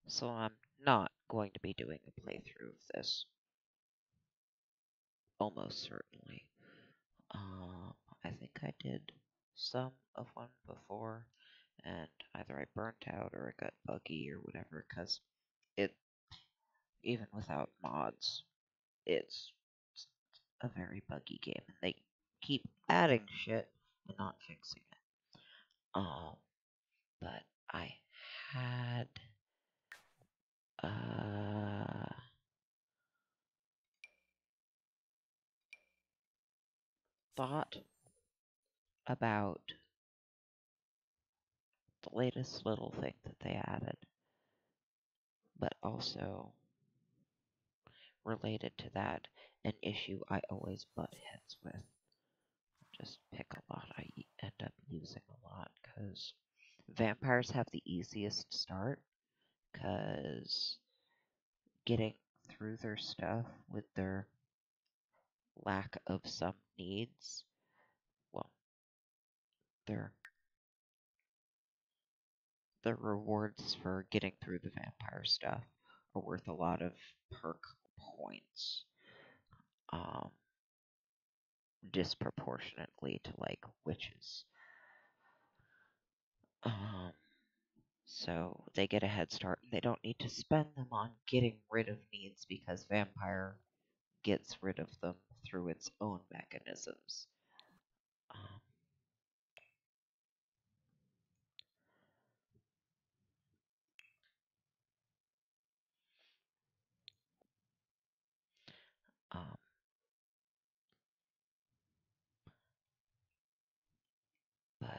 So I'm not going to be doing a playthrough of this, almost certainly. Um, I think I did some of one before, and either I burnt out or it got buggy or whatever, because it, even without mods, it's a very buggy game, and they keep adding shit and not fixing it. Um, but I had uh thought about the latest little thing that they added, but also related to that, an issue I always butt heads with. Just pick a lot I end up using a lot, because vampires have the easiest start, because getting through their stuff with their lack of some needs, well, their the rewards for getting through the vampire stuff are worth a lot of perk points, um, disproportionately to like witches. Um, so they get a head start. They don't need to spend them on getting rid of needs because vampire gets rid of them through its own mechanisms. Um, um, but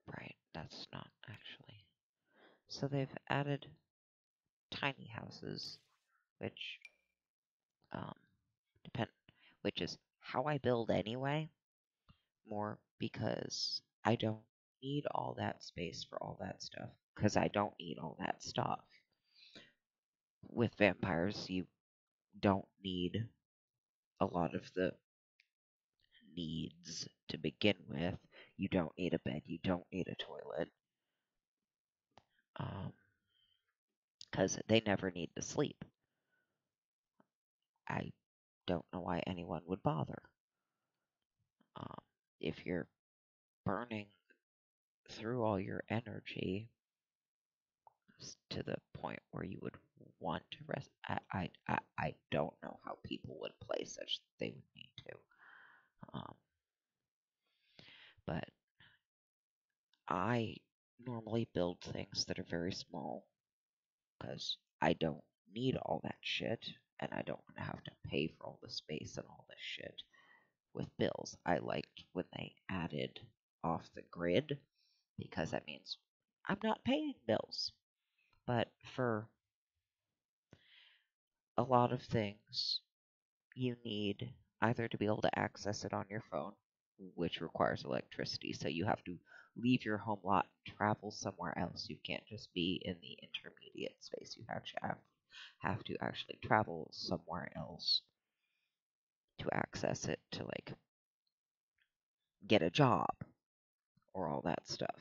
right, that's not actually. So they've added tiny houses, which um, depend, which is how I build anyway. More because I don't need all that space for all that stuff. Because I don't need all that stuff. With vampires, you don't need a lot of the needs to begin with. You don't need a bed. You don't need a toilet. Because they never need to sleep. I don't know why anyone would bother. Um, if you're burning through all your energy to the point where you would want to rest, I don't know how people would play such that they would need to. Um, but I normally build things that are very small because I don't need all that shit, and I don't want to have to pay for all the space and all this shit with bills. I liked when they added off the grid because that means I'm not paying bills. But for a lot of things, you need either to be able to access it on your phone, which requires electricity, so you have to leave your home lot, travel somewhere else. You can't just be in the intermediate space. You have to actually travel somewhere else to access it to like get a job or all that stuff,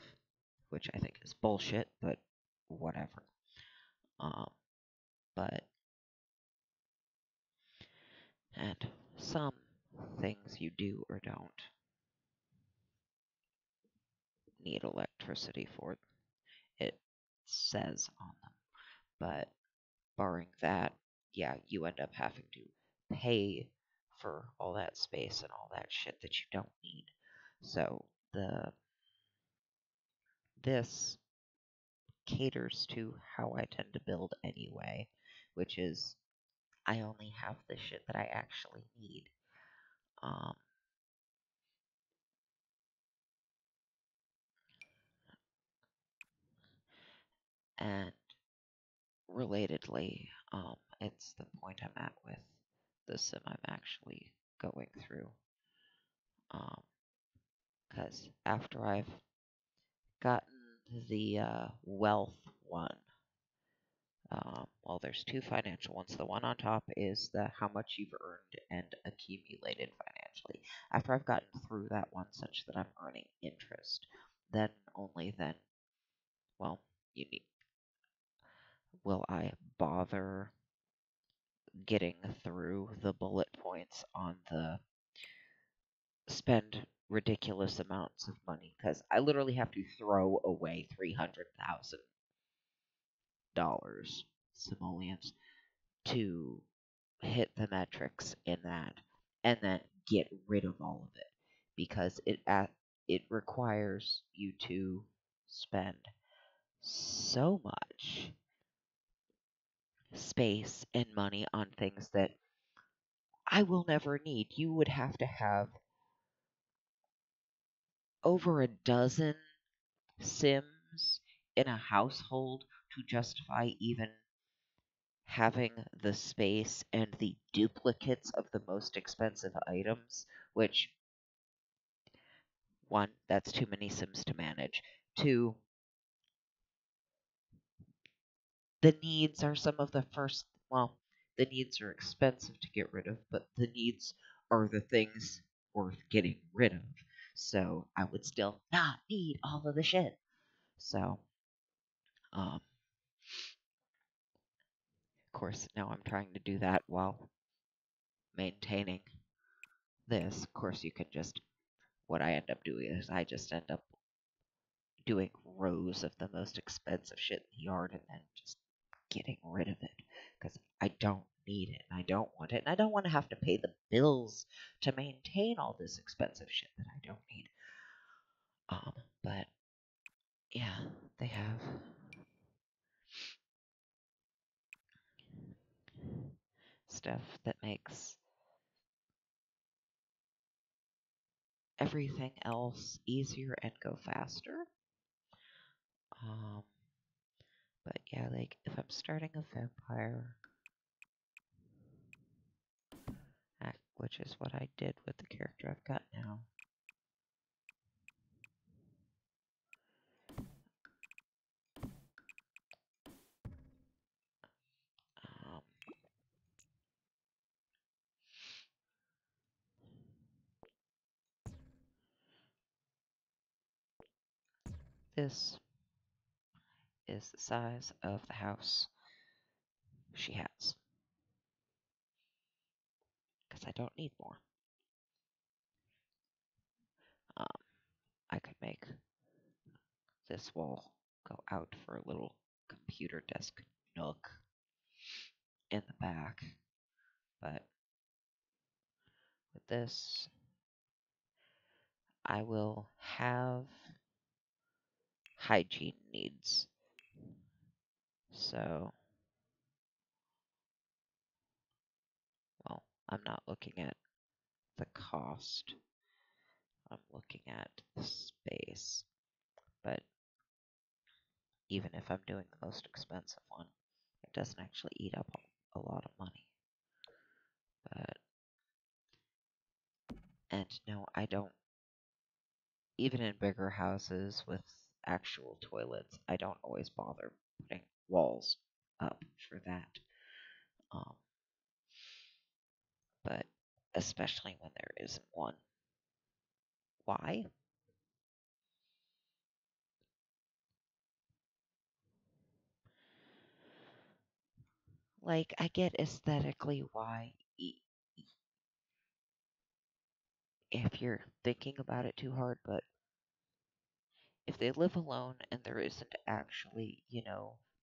which I think is bullshit, but whatever. Um, but and some things you do or don't need electricity for. It says on them, but barring that, yeah, you end up having to pay for all that space and all that shit that you don't need. So the this caters to how I tend to build anyway, which is I only have the shit that I actually need. Um, and relatedly, it's the point I'm at with the sim I'm actually going through. Because after I've gotten the wealth one, well, there's two financial ones. The one on top is the how much you've earned and accumulated financially. After I've gotten through that one such that I'm earning interest, then only then, well, you need will I bother getting through the bullet points on the spend ridiculous amounts of money? Because I literally have to throw away $300,000 simoleons to hit the metrics in that, and then get rid of all of it, because it requires you to spend so much space and money on things that I will never need. You would have to have over a dozen Sims in a household to justify even having the space and the duplicates of the most expensive items, which, one, that's too many Sims to manage. Two, the needs are some of the first, well, the needs are expensive to get rid of, but the needs are the things worth getting rid of. So I would still not need all of the shit. So, of course, now I'm trying to do that while maintaining this. Of course, you can just, what I end up doing is I just end up doing rows of the most expensive shit in the yard and then just getting rid of it because I don't need it and I don't want it and I don't want to have to pay the bills to maintain all this expensive shit that I don't need. But yeah, they have stuff that makes everything else easier and go faster. But yeah, like if I'm starting a vampire act, which is what I did with the character I've got now. This is the size of the house she has. Because I don't need more. I could make this wall go out for a little computer desk nook in the back. But with this, I will have hygiene needs. So, well, I'm not looking at the cost. I'm looking at the space. But even if I'm doing the most expensive one, it doesn't actually eat up a lot of money. But, and no, I don't, even in bigger houses with actual toilets, I don't always bother putting walls up for that. But especially when there isn't one. Why? Like, I get aesthetically why, if you're thinking about it too hard, but if they live alone and there isn't actually,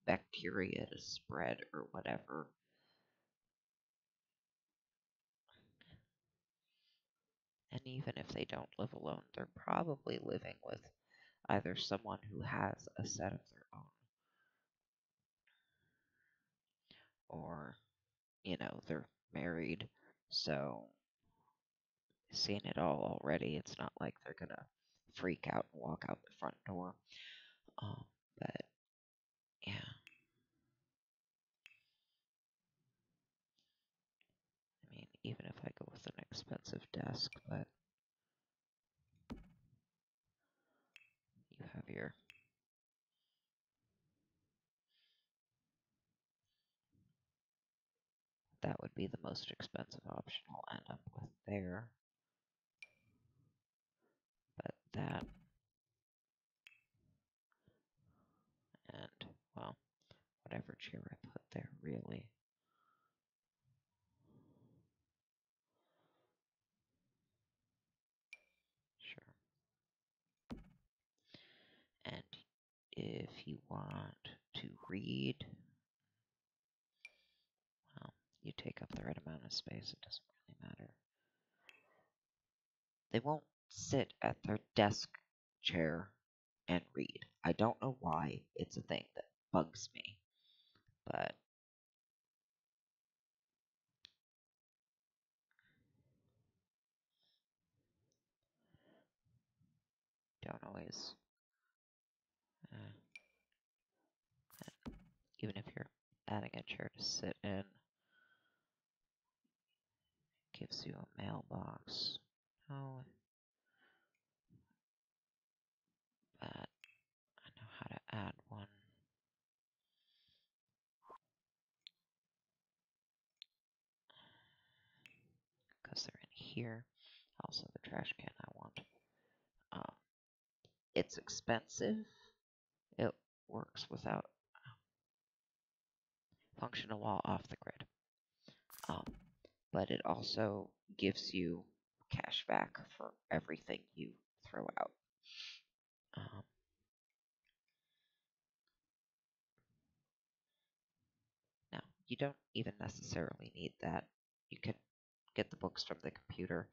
bacteria to spread or whatever, and even if they don't live alone, they're probably living with either someone who has a set of their own, or, they're married. So, seeing it all already, it's not like they're gonna freak out and walk out the front door. But yeah. I mean, even if I go with an expensive desk, but you have your that would be the most expensive option I'll end up with there. But that, and well, whatever chair I put there, really. Sure. And if you want to read, well, you take up the right amount of space. It doesn't really matter. They won't sit at their desk chair and read. I don't know why. It's a thing that bugs me. But don't always. Even if you're adding a chair to sit in, gives you a mailbox. Oh, but I know how to add one. Because they're in here. Also, the trash can I want. It's expensive. It works without functional while off the grid. But it also gives you cash back for everything you throw out. Now, you don't even necessarily need that. You can get the books from the computer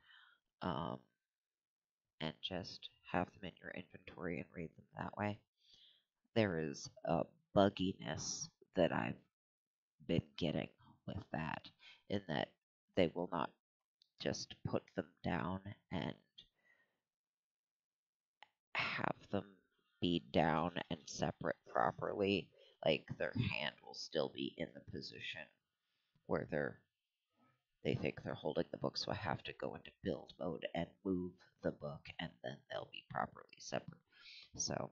and just have them in your inventory and read them that way. There is a bugginess that I've been getting with that, in that they will not just put them down and have them be down and separate properly. Like their hand will still be in the position where they think they're holding the book, so I have to go into build mode and move the book, and then they'll be properly separate. So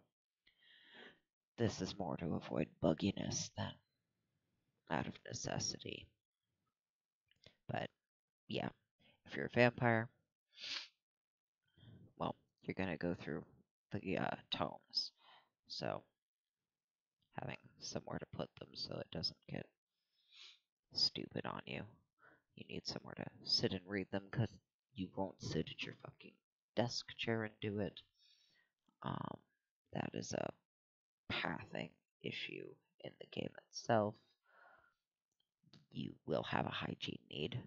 this is more to avoid bugginess than out of necessity. But yeah, if you're a vampire, well, you're gonna go through the tomes. So having somewhere to put them so it doesn't get stupid on you. You need somewhere to sit and read them, because you won't sit at your fucking desk chair and do it. That is a pathing issue in the game itself. You will have a hygiene need.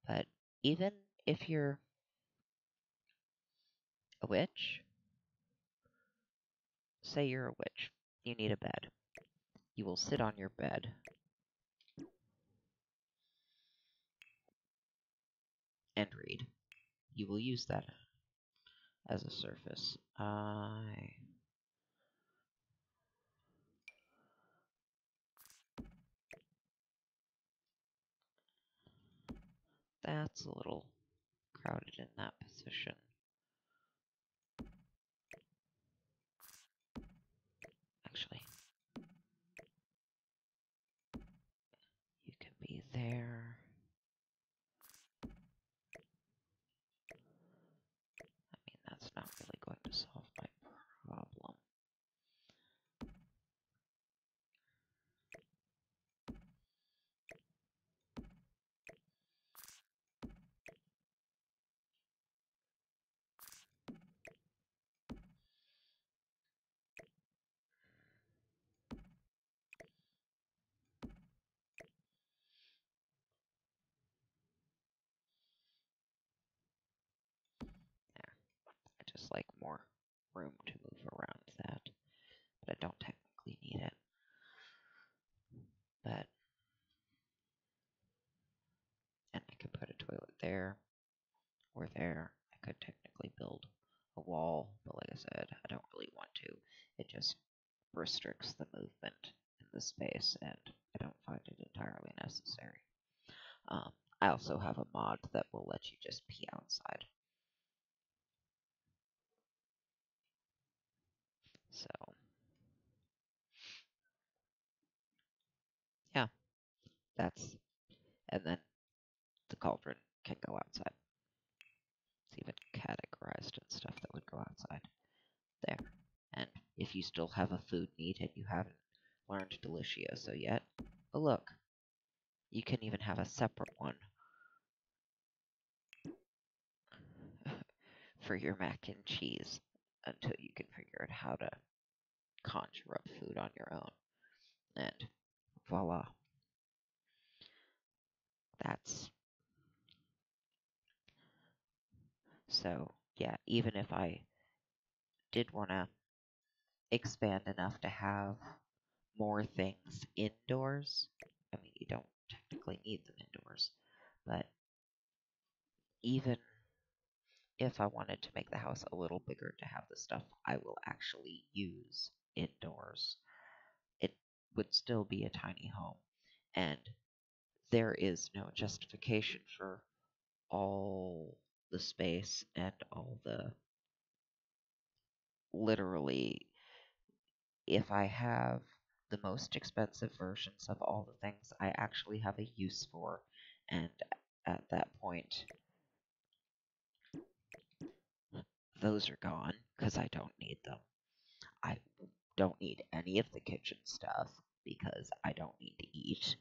But even if you're a witch, say you're a witch, you need a bed. You will sit on your bed and read. You will use that as a surface. That's a little crowded in that position. Actually, you can be there. I mean, that's not really going to solve my problem. I just like more room to move around that, but I don't technically need it. But, and I could put a toilet there or there. I could technically build a wall, but like I said, I don't really want to. It just restricts the movement in the space, and I don't find it entirely necessary. I also have a mod that will let you just pee outside. So, yeah, that's, and then the cauldron can go outside. It's even categorized and stuff that would go outside there. And if you still have a food need and you haven't learned Delicioso yet. But look, you can even have a separate one for your mac and cheese until you can figure out how to conjure up food on your own. And voila. That's so, yeah, even if I did want to expand enough to have more things indoors, I mean, you don't technically need them indoors, but even if I wanted to make the house a little bigger to have the stuff I will actually use indoors, it would still be a tiny home. And there is no justification for all the space and all the literally, if I have the most expensive versions of all the things I actually have a use for, and at that point, those are gone because I don't need them. I don't need any of the kitchen stuff because I don't need to eat.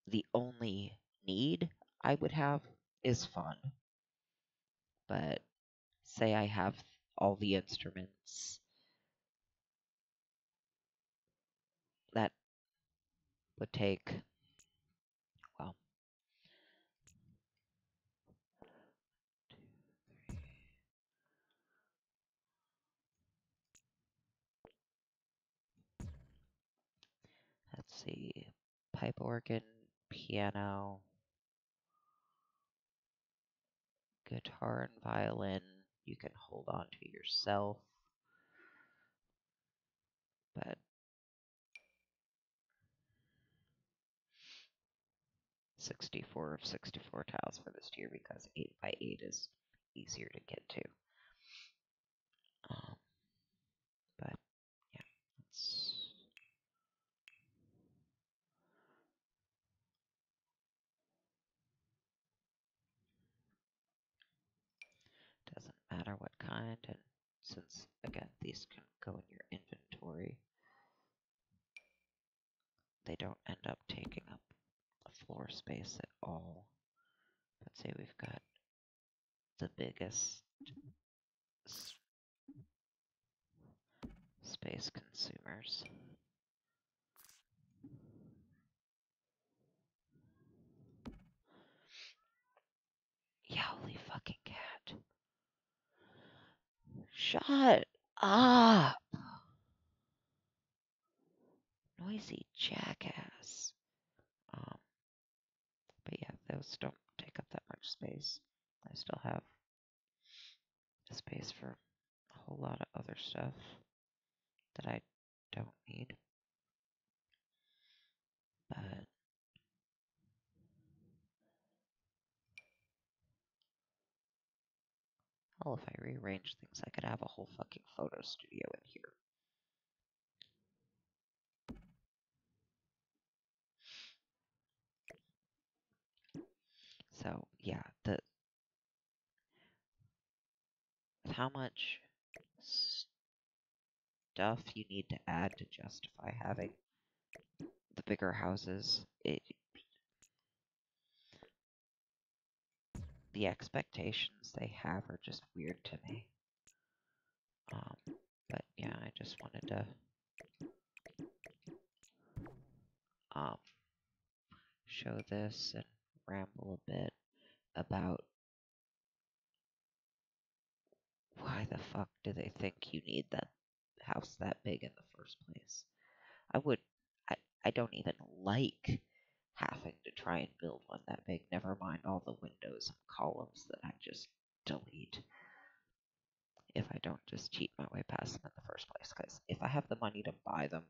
The only need I would have is fun. But say I have all the instruments, that would take, well, let's see, pipe organ, piano, guitar, and violin. You can hold on to yourself, but 64 of 64 tiles for this tier because 8 by 8 is easier to get to. Um, but yeah, doesn't matter what kind, and since again these can go in your inventory, they don't end up taking up floor space at all. Let's say we've got the biggest space consumers. Yeah, holy fucking cat. Shut up! Noisy jackass. But yeah, those don't take up that much space. I still have space for a whole lot of other stuff that I don't need. But well, if I rearrange things, I could have a whole fucking photo studio in here. So yeah, how much stuff you need to add to justify having the bigger houses, the expectations they have are just weird to me. But yeah, I just wanted to show this and ramble a bit about why the fuck do they think you need that house that big in the first place. I would, I don't even like having to try and build one that big, never mind all the windows and columns that I just delete if I don't just cheat my way past them in the first place. Because if I have the money to buy them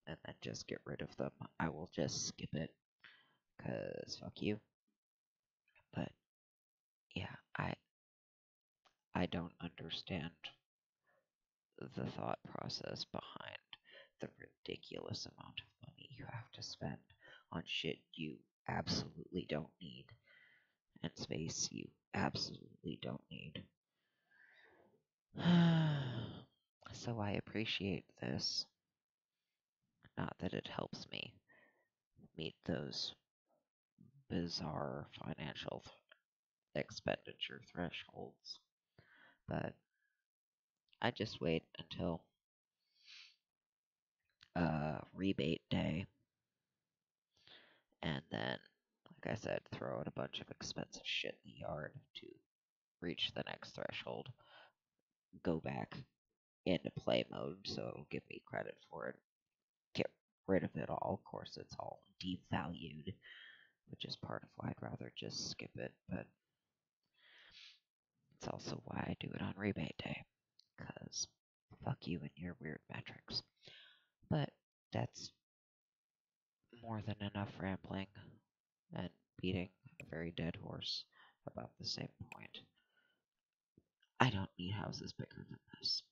and then just get rid of them, I will just skip it. Because fuck you. But yeah, I don't understand the thought process behind the ridiculous amount of money you have to spend on shit you absolutely don't need and space you absolutely don't need. So I appreciate this Not that it helps me meet those bizarre financial expenditure thresholds, but I just wait until rebate day, and then, like I said, throw out a bunch of expensive shit in the yard to reach the next threshold, go back into play mode so it'll give me credit for it, get rid of it all. Of course, it's all devalued, which is part of why I'd rather just skip it, but it's also why I do it on rebate day, because fuck you and your weird metrics. But that's more than enough rambling and beating a very dead horse about the same point. I don't need houses bigger than this.